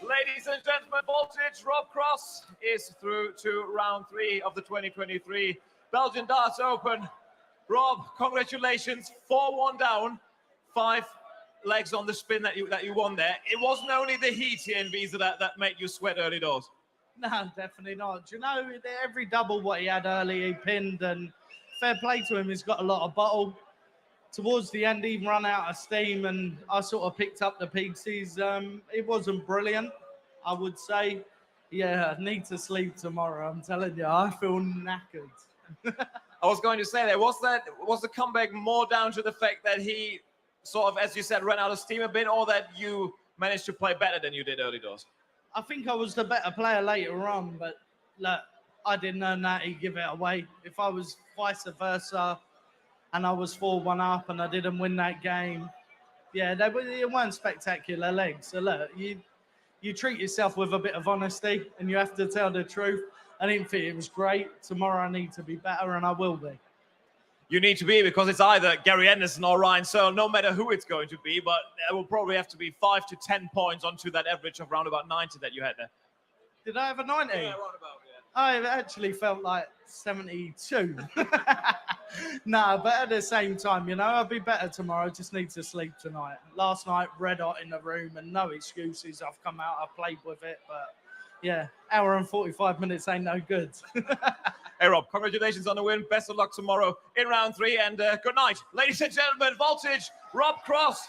Ladies and gentlemen, voltage, Rob Cross is through to round 3 of the 2023 Belgian Darts Open. Rob, congratulations, 4-1 down, 5 legs on the spin that you won there. It wasn't only the heat here in Visa that made you sweat early doors. No, definitely not. Do you know, every double what he had early, he pinned, and fair play to him, he's got a lot of bottle. Towards the end, he ran out of steam, and I sort of picked up the pieces. It wasn't brilliant, I would say. Yeah, I need to sleep tomorrow, I'm telling you. I feel knackered. I was going to say that. Was the comeback more down to the fact that he sort of, as you said, ran out of steam a bit, or that you managed to play better than you did early doors? I think I was the better player later on, but look, I didn't know that he'd give it away. If I was vice versa and I was 4-1 up and I didn't win that game, yeah, they weren't spectacular legs. So look, you treat yourself with a bit of honesty and you have to tell the truth. I didn't think it was great. Tomorrow I need to be better, and I will be. You need to be, because it's either Gary Anderson or Ryan Searle, no matter who it's going to be, but there will probably have to be 5 to 10 points onto that average of round about 90 that you had there. Did I have a 90? Yeah, round about, yeah. I actually felt like 72. No, but at the same time, you know, I'll be better tomorrow. I just need to sleep tonight. Last night, red hot in the room and no excuses. I've come out, I've played with it, but yeah, hour and 45 minutes ain't no good. Hey, Rob, congratulations on the win. Best of luck tomorrow in round 3, and good night. Ladies and gentlemen, voltage, Rob Cross.